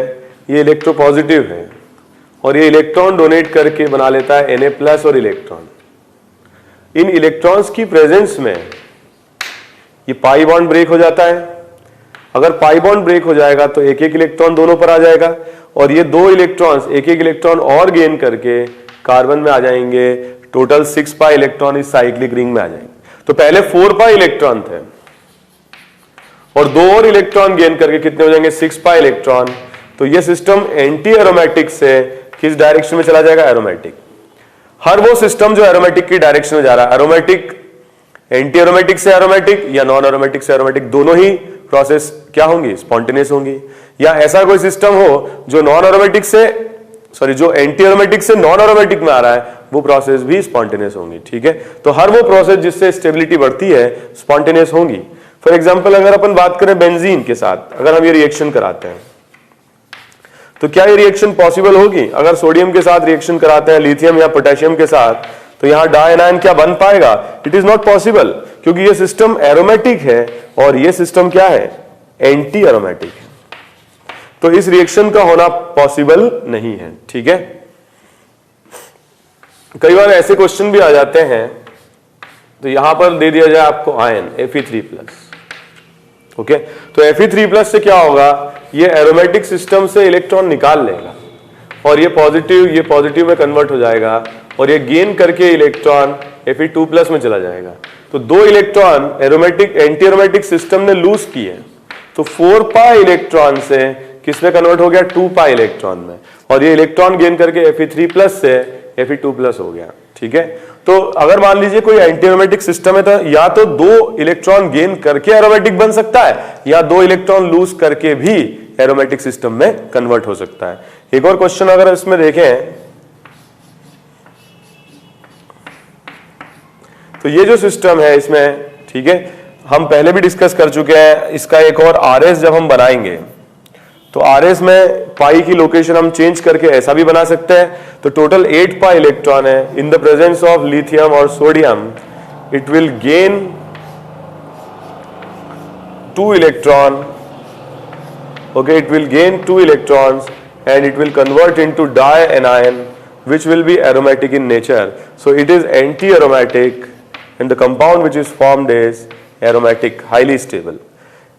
A: ये इलेक्ट्रोपॉजिटिव है और ये इलेक्ट्रॉन डोनेट करके बना लेता है Na+ और इलेक्ट्रॉन। इन इलेक्ट्रॉन्स की प्रेजेंस में ये पाई बॉन्ड ब्रेक हो जाता है। अगर पाई बॉन्ड ब्रेक हो जाएगा तो एक एक इलेक्ट्रॉन दोनों पर आ जाएगा और ये दो इलेक्ट्रॉन्स एक एक इलेक्ट्रॉन और गेन करके कार्बन में आ जाएंगे। टोटल 6 पाई इलेक्ट्रॉन इस साइक्लिक रिंग में आ जाएंगे। तो पहले 4 पाई इलेक्ट्रॉन थे और दो और इलेक्ट्रॉन गेन करके कितने हो जाएंगे, 6 पाई इलेक्ट्रॉन। तो ये सिस्टम एंटी एरोमेटिक से किस डायरेक्शन में चला जाएगा, एरोमेटिक। हर वो सिस्टम जो एरोमेटिक की डायरेक्शन में जा रहा है, एरोमेटिक, एंटी एरोमेटिक से एरोमेटिक या नॉन एरोमेटिक से एरोमेटिक, दोनों ही प्रोसेस क्या होंगी, स्पॉन्टेनियस होंगी। या ऐसा कोई सिस्टम हो जो नॉन एरोमेटिक से जो एंटी एरोमेटिक से नॉन एरोमेटिक में आ रहा है, वो प्रोसेस भी स्पॉन्टेनियस होंगी, ठीक है। तो हर वो प्रोसेस जिससे स्टेबिलिटी बढ़ती है स्पॉन्टेनियस होंगी। फॉर एग्जाम्पल अगर अपन बात करें बेंजीन के साथ, अगर हम ये रिएक्शन कराते हैं तो क्या ये रिएक्शन पॉसिबल होगी? अगर सोडियम के साथ रिएक्शन कराते हैं लिथियम या पोटेशियम के साथ, तो यहां डायनाइन क्या बन पाएगा? इट इज नॉट पॉसिबल, क्योंकि ये सिस्टम एरोमेटिक है और ये सिस्टम क्या है, एंटी एरोमेटिक है। तो इस रिएक्शन का होना पॉसिबल नहीं है, ठीक है। कई बार ऐसे क्वेश्चन भी आ जाते हैं, तो यहां पर दे दिया जाए आपको आयन Fe3+, ओके। तो Fe3+ से क्या होगा, ये एरोमेटिक सिस्टम से इलेक्ट्रॉन निकाल लेगा और ये पॉजिटिव में कन्वर्ट हो जाएगा और ये गेन करके इलेक्ट्रॉन Fe2+ में चला जाएगा। तो दो electron aromatic anti aromatic system ने लूज किए, तो 4 पाई इलेक्ट्रॉन से किसमें कन्वर्ट हो गया, 2 पाई इलेक्ट्रॉन में, और ये इलेक्ट्रॉन गेन करके Fe3+ से Fe2+ हो गया, ठीक है। तो अगर मान लीजिए कोई एंटी एरोमेटिक सिस्टम है तो या तो दो इलेक्ट्रॉन गेन करके एरोमेटिक बन सकता है या दो इलेक्ट्रॉन लूज करके भी एरोमेटिक सिस्टम में कन्वर्ट हो सकता है। एक और क्वेश्चन अगर इसमें देखें, तो ये जो सिस्टम है इसमें, ठीक है, हम पहले भी डिस्कस कर चुके हैं, इसका एक और RS जब हम बनाएंगे तो RS में पाई की लोकेशन हम चेंज करके ऐसा भी बना सकते हैं। तो टोटल 8 पाई इलेक्ट्रॉन है। In the presence of lithium और sodium it will gain 2 electron, okay, it will gain 2 electrons and it will convert into dianion which will be aromatic in nature. So it is anti-aromatic and the compound which is formed is aromatic, highly stable.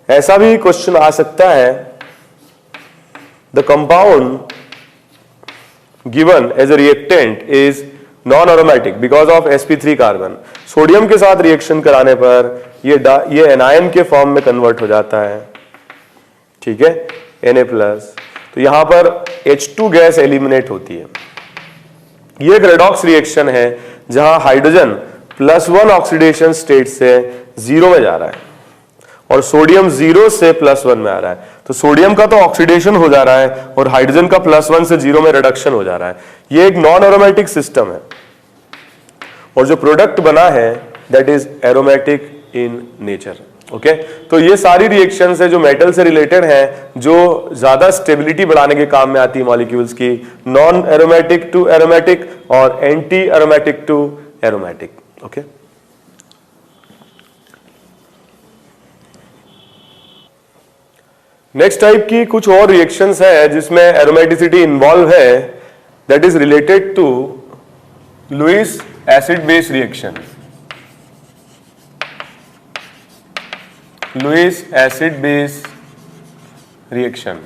A: ऐसा भी question आ सकता है, the compound given as a reactant is non-aromatic because of sp3 carbon. Sodium के साथ reaction कराने पर ये anion के फॉर्म में कन्वर्ट हो जाता है, ठीक है, Na+। तो यहां पर H2 गैस एलिमिनेट होती है। ये एक रेडॉक्स रिएक्शन है जहां हाइड्रोजन +1 ऑक्सीडेशन स्टेट से 0 में जा रहा है और सोडियम 0 से +1 में आ रहा है। तो सोडियम का तो ऑक्सीडेशन हो जा रहा है और हाइड्रोजन का +1 से 0 में रिडक्शन हो जा रहा है। ये एक नॉन एरोमेटिक सिस्टम है और जो प्रोडक्ट बना है that is aromatic in nature. Okay, तो ये सारी रिएक्शंस है जो मेटल से रिलेटेड हैं, जो ज्यादा स्टेबिलिटी बढ़ाने के काम में आती है मॉलिक्यूल्स की, नॉन एरोमेटिक टू एरोमेटिक और anti aromatic to aromatic. Okay, next type की कुछ और रिएक्शंस है जिसमें एरोमेटिसिटी इन्वॉल्व है, that is related to Lewis acid base reaction. Lewis acid base reaction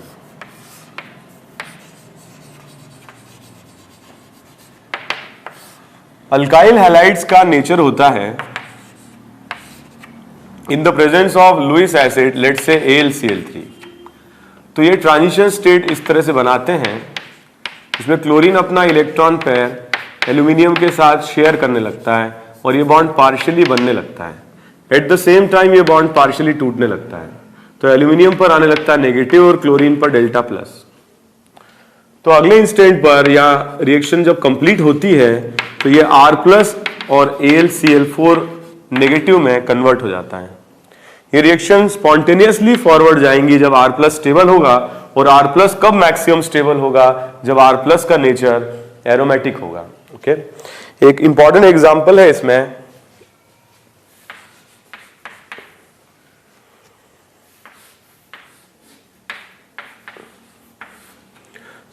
A: alkyl halides का नेचर होता है in the presence of Lewis acid, let's say AlCl3। तो ये ट्रांजिशन स्टेट इस तरह से बनाते हैं, इसमें क्लोरीन अपना इलेक्ट्रॉन पेयर एल्यूमिनियम के साथ शेयर करने लगता है और ये बॉन्ड पार्शियली बनने लगता है। एट द सेम टाइम ये बॉन्ड पार्शियली टूटने लगता है, तो एल्यूमिनियम पर आने लगता है नेगेटिव और क्लोरीन पर डेल्टा प्लस। तो अगले इंस्टेंट पर या रिएक्शन जब कंप्लीट होती है तो ये R+ और AlCl4 नेगेटिव में कन्वर्ट हो जाता है। ये रिएक्शन स्पॉन्टेनियसली फॉरवर्ड जाएंगी जब R+ स्टेबल होगा, और R+ कब मैक्सिमम स्टेबल होगा, जब R+ का नेचर एरोमेटिक होगा। ओके, एक इंपॉर्टेंट एग्जांपल है इसमें,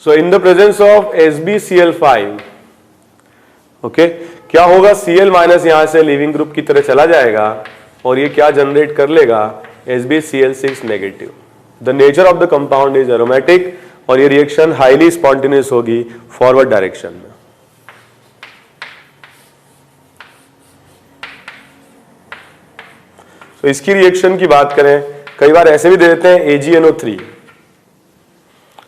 A: so in the presence of SbCl5, okay, क्या होगा, Cl- यहां से लिविंग ग्रुप की तरह चला जाएगा और ये क्या जनरेट कर लेगा, SbCl6 negative. The nature of the compound is aromatic और ये रिएक्शन हाईली स्पॉन्टेनियस होगी फॉरवर्ड डायरेक्शन में। तो इसकी रिएक्शन की बात करें, कई बार ऐसे भी दे देते हैं AgNO3।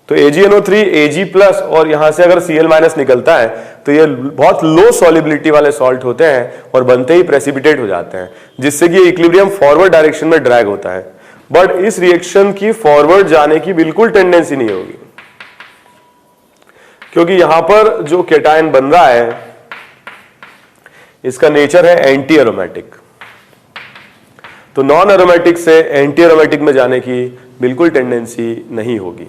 A: तो AgNO3 Ag+ और यहां से अगर Cl- निकलता है तो ये बहुत लो सॉलिबिलिटी वाले सॉल्ट होते हैं और बनते ही प्रेसिपिटेट हो जाते हैं, जिससे कि इक्विलिब्रियम फॉरवर्ड डायरेक्शन में ड्रैग होता है। बट इस रिएक्शन की फॉरवर्ड जाने की बिल्कुल टेंडेंसी नहीं होगी, क्योंकि यहां पर जो केटायन बन रहा है इसका नेचर है एंटी एरोमेटिक। तो नॉन एरोमेटिक से एंटी एरोमेटिक में जाने की बिल्कुल टेंडेंसी नहीं होगी।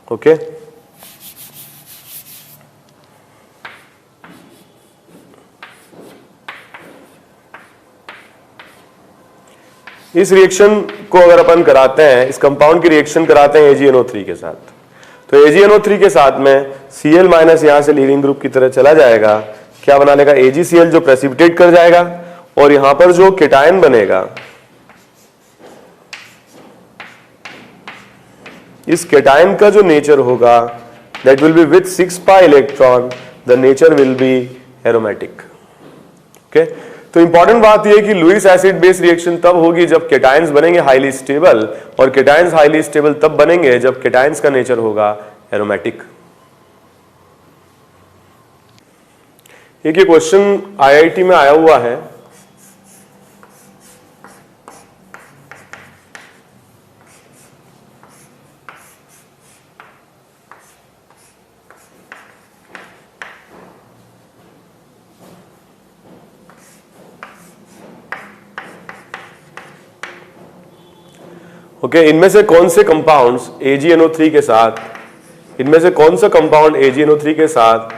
A: ओके, इस रिएक्शन को अगर अपन कराते हैं, इस कंपाउंड की रिएक्शन कराते हैं AgNO3 के साथ, तो AgNO3 के साथ में Cl- यहां से लीविंग ग्रुप की तरह चला जाएगा, क्या बना लेगा, AgCl जो प्रेसिपिटेट कर जाएगा, और यहां पर जो केटायन बनेगा इस केटायन का जो नेचर होगा that will B with 6 pi electron, the nature will be aromatic. Okay, तो इंपॉर्टेंट बात यह है कि लुईस एसिड बेस रिएक्शन तब होगी जब केटायंस बनेंगे हाईली स्टेबल, और केटायंस हाईली स्टेबल तब बनेंगे जब केटायंस का नेचर होगा एरोमेटिक। एक ये क्वेश्चन IIT में आया हुआ है, ओके, इनमें से कौन से कंपाउंड्स AgNO3 के साथ, इनमें से कौन सा कंपाउंड AgNO3 के साथ,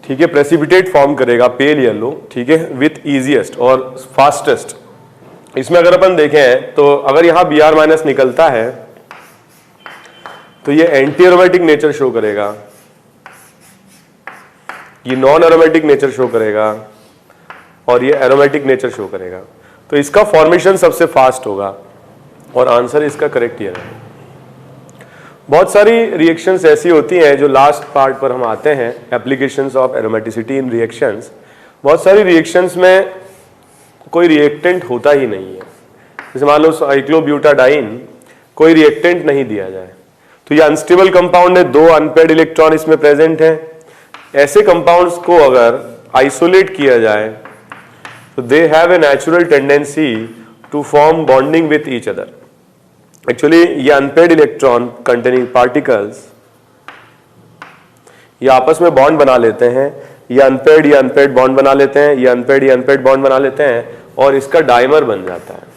A: ठीक है, प्रेसिपिटेट फॉर्म करेगा पेल येलो, ठीक है, विथ इजीएस्ट और फास्टेस्ट। इसमें अगर अपन देखें तो अगर यहां Br- निकलता है तो ये एंटी एरोमेटिक नेचर शो करेगा, ये नॉन एरोमेटिक नेचर शो करेगा और ये एरोमेटिक नेचर शो करेगा। तो इसका फॉर्मेशन सबसे फास्ट होगा और आंसर इसका करेक्ट ये है। बहुत सारी रिएक्शंस ऐसी होती हैं जो लास्ट पार्ट पर हम आते हैं, applications of aromaticity in reactions. बहुत सारी रिएक्शंस में कोई रिएक्टेंट होता ही नहीं है। जैसे मान लो साइक्लोब्यूटाडाइन, कोई रिएक्टेंट नहीं दिया जाए तो ये अनस्टेबल कंपाउंड है, 2 अनपेयर्ड इलेक्ट्रॉन इसमें प्रेजेंट है। ऐसे कंपाउंड्स को अगर आइसोलेट किया जाए तो they have a natural tendency to form bonding with each other. Actually ये अनपेयर्ड इलेक्ट्रॉन कंटेनिंग पार्टिकल्स ये आपस में बॉन्ड बना लेते हैं, ये अनपेयर्ड बॉन्ड बना लेते हैं, ये अनपेयर्ड बॉन्ड बना लेते हैं और इसका डाइमर बन जाता है।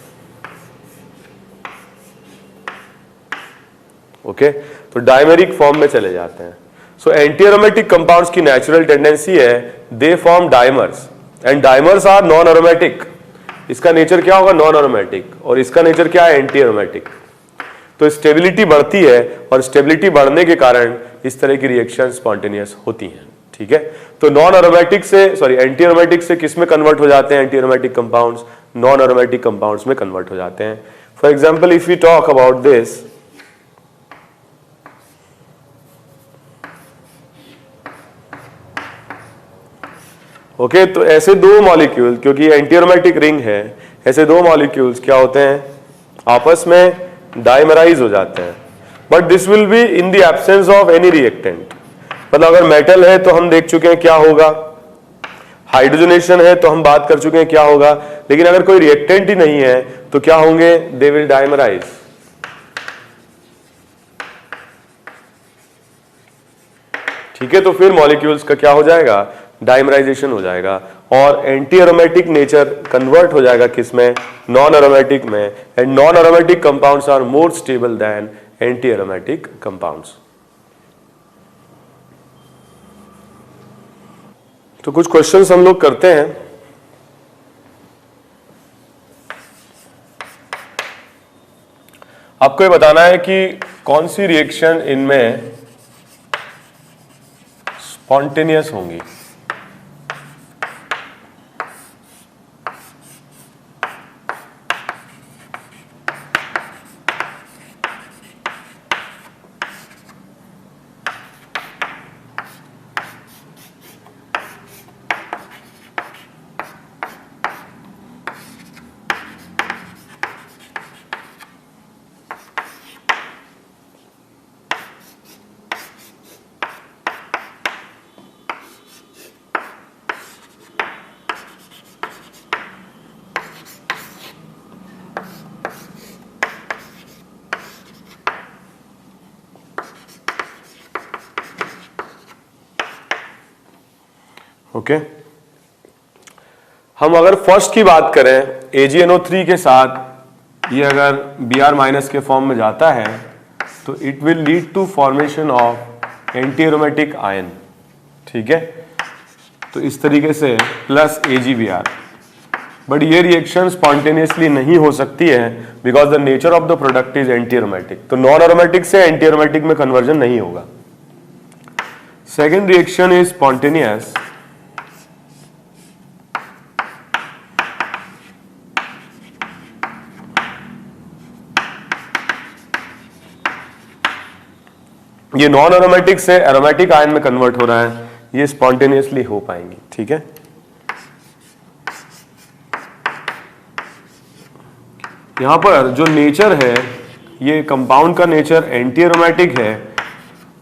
A: ओके, तो डायमेरिक फॉर्म में चले जाते हैं। सो एंटी एरोमेटिक कंपाउंड्स की नेचुरल टेंडेंसी है they form dimers and dimers are non aromatic. इसका नेचर क्या होगा? नॉन एरोमेटिक, और इसका नेचर क्या है? Anti aromatic. तो स्टेबिलिटी बढ़ती है और स्टेबिलिटी बढ़ने के कारण इस तरह की रिएक्शन स्पॉन्टेनियस होती हैं। ठीक है, तो नॉन एरोमेटिक से एंटी एरोमेटिक से किस में कन्वर्ट हो जाते हैं? Anti aromatic compounds non aromatic compounds में कन्वर्ट हो जाते हैं। For example if you talk about this, okay, तो ऐसे दो मॉलिक्यूल, क्योंकि एंटी एरोमेटिक रिंग है, ऐसे दो मॉलिक्यूल्स क्या होते हैं? आपस में डाइमराइज हो जाते हैं। But this will be in the absence of any reactant. मतलब अगर मेटल है तो हम देख चुके हैं क्या होगा, हाइड्रोजनेशन है तो हम बात कर चुके हैं क्या होगा, लेकिन अगर कोई रिएक्टेंट ही नहीं है तो क्या होंगे? They will dimerise. ठीक है, तो फिर मॉलिक्यूल्स का क्या हो जाएगा? डाइमराइजेशन हो जाएगा और एंटी एरोमेटिक नेचर कन्वर्ट हो जाएगा किसमें? नॉन एरोमेटिक में। And non aromatic compounds are more stable than anti aromatic compounds. तो कुछ क्वेश्चंस हम लोग करते हैं। आपको ये बताना है कि कौन सी रिएक्शन इनमें स्पॉन्टेनियस होंगी। ओके, हम अगर फर्स्ट की बात करें, AgNO3 के साथ ये अगर Br- के फॉर्म में जाता है तो it will lead to formation of anti aromatic ion. ठीक है, तो इस तरीके से प्लस AgBr। बट ये रिएक्शन स्पॉन्टेनियसली नहीं हो सकती है because the nature of the product is anti aromatic. तो नॉन एरोमेटिक से एंटी एरोमेटिक में कन्वर्जन नहीं होगा। Second reaction is spontaneous. ये नॉन एरोमेटिक से एरोमेटिक आयन में कन्वर्ट हो रहा है, ये स्पॉन्टेनियसली हो पाएंगी। ठीक है, यहां पर जो नेचर है, ये कंपाउंड का नेचर एंटी एरोमेटिक है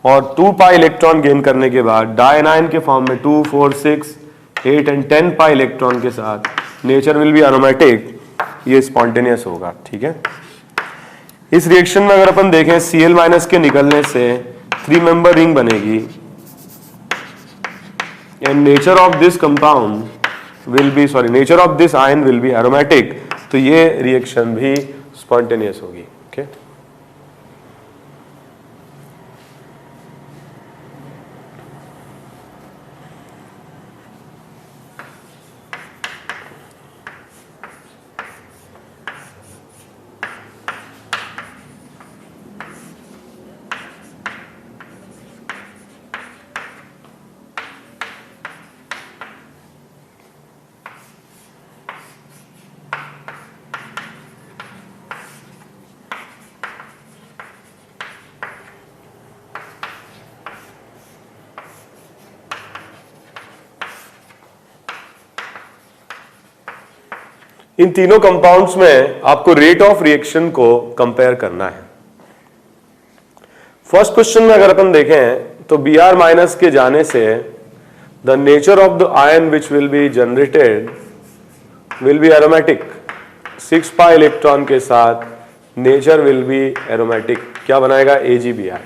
A: और 2 पाई इलेक्ट्रॉन गेन करने के बाद डायनाइन के फॉर्म में 2, 4, 6, 8 एंड 10 पाई इलेक्ट्रॉन के साथ नेचर विल बी एरोमेटिक, ये स्पॉन्टेनियस होगा। ठीक है, इस रिएक्शन में अगर अपन देखें Cl- के निकलने से 3 मेंबर रिंग बनेगी and nature of this compound will be nature of this ion will be aromatic. तो ये रिएक्शन भी स्पॉन्टेनियस होगी। ओके इन तीनों कंपाउंड्स में आपको रेट ऑफ रिएक्शन को कंपेयर करना है। फर्स्ट क्वेश्चन में अगर अपन देखें तो Br माइनस के जाने से the nature of the ion which will be generated will be aromatic. 6 pi electron के साथ नेचर विल बी एरोमेटिक। क्या बनाएगा? AgBr,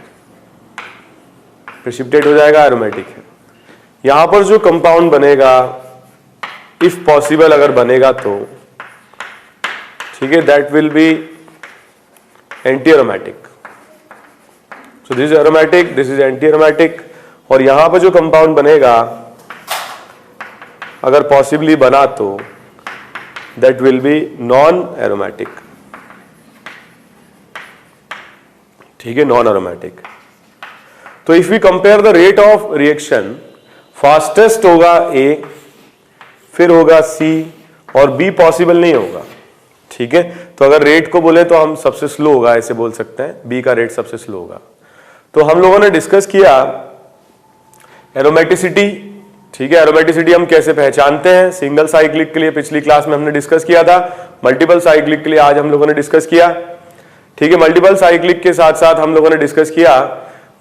A: प्रेसिपिटेट हो जाएगा, एरोमेटिक है। यहां पर जो कंपाउंड बनेगा, इफ पॉसिबल अगर बनेगा तो ठीक है, that will be anti aromatic. So this is aromatic, this is anti aromatic. और यहां पर जो कंपाउंड बनेगा अगर पॉसिबली बना तो that will be non aromatic. ठीक है, नॉन एरोमेटिक। तो if we compare the rate of reaction, fastest होगा A, फिर होगा C और B पॉसिबल नहीं होगा। ठीक है, तो अगर रेट को बोले तो हम सबसे स्लो होगा, ऐसे बोल सकते हैं, B का रेट सबसे स्लो होगा। तो हम लोगों ने डिस्कस किया एरोमेटिसिटी। ठीक है, एरोमेटिसिटी हम कैसे पहचानते हैं? सिंगल साइक्लिक के लिए पिछली क्लास में हमने डिस्कस किया था, मल्टीपल साइक्लिक के लिए आज हम लोगों ने डिस्कस किया। ठीक है, मल्टीपल साइक्लिक के साथ साथ हम लोगों ने डिस्कस किया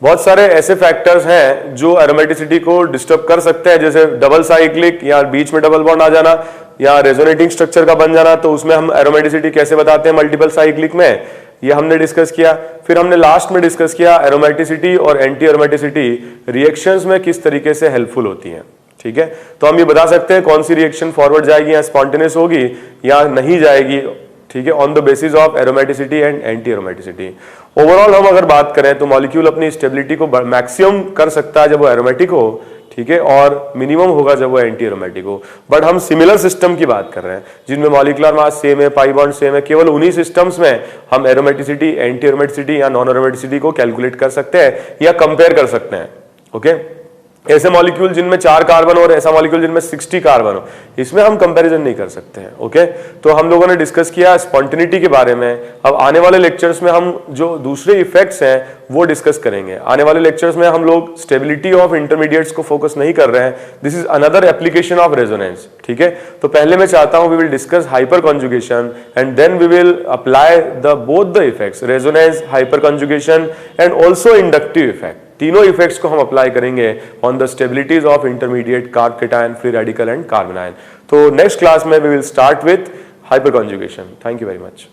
A: बहुत सारे ऐसे फैक्टर्स हैं जो एरोमेटिसिटी को डिस्टर्ब कर सकते हैं, जैसे डबल साइक्लिक या बीच में डबल बॉन्ड आ जाना या रेजोनेटिंग स्ट्रक्चर का बन जाना। तो उसमें हम एरोमेटिसिटी कैसे बताते हैं मल्टीपल साइक्लिक में, ये हमने डिस्कस किया। फिर हमने लास्ट में डिस्कस किया एरोमेटिसिटी और एंटी एरोमेटिसिटी रिएक्शंस में किस तरीके से हेल्पफुल होती हैं। ठीक है, तो हम ये बता सकते हैं कौन सी रिएक्शन फॉरवर्ड जाएगी या स्पॉन्टेनियस होगी या नहीं जाएगी। ठीक है, on the basis of aromaticity and anti aromaticity. Overall हम अगर बात करें तो मॉलिक्यूल अपनी स्टेबिलिटी को मैक्सिमम कर सकता है जब वो एरोमेटिक हो, ठीक है, और मिनिमम होगा जब वो एंटी एरोमेटिक हो। बट हम सिमिलर सिस्टम की बात कर रहे हैं जिनमें मॉलिक्यूलर मास सेम है, पाई बॉन्ड सेम है, केवल उन्हीं सिस्टम्स में हम एरोमेटिसिटी, एंटी एरोमेटिसिटी या नॉन एरोमेटिसिटी को कैलकुलेट कर सकते हैं या कंपेयर कर सकते हैं। ओके, ऐसे मॉलिक्यूल जिनमें 4 कार्बन और ऐसा मॉलिक्यूल जिनमें 60 कार्बन हो, इसमें हम कंपैरिजन नहीं कर सकते हैं। ओके, तो हम लोगों ने डिस्कस किया स्पॉन्टेनिटी के बारे में। अब आने वाले लेक्चर्स में हम जो दूसरे इफेक्ट्स हैं वो डिस्कस करेंगे। आने वाले लेक्चर्स में हम लोग स्टेबिलिटी ऑफ इंटरमीडिएट्स को फोकस नहीं कर रहे हैं, this is another application of resonance. ठीक है, तो पहले मैं चाहता हूं we will discuss hyperconjugation and then we will apply the both the effects, resonance, hyperconjugation and also inductive effect. तीनों इफेक्ट्स को हम अप्लाई करेंगे on the stabilities of intermediate carbocation, free radical and carbanion. तो next class में we will start with hyper conjugation. Thank you very much.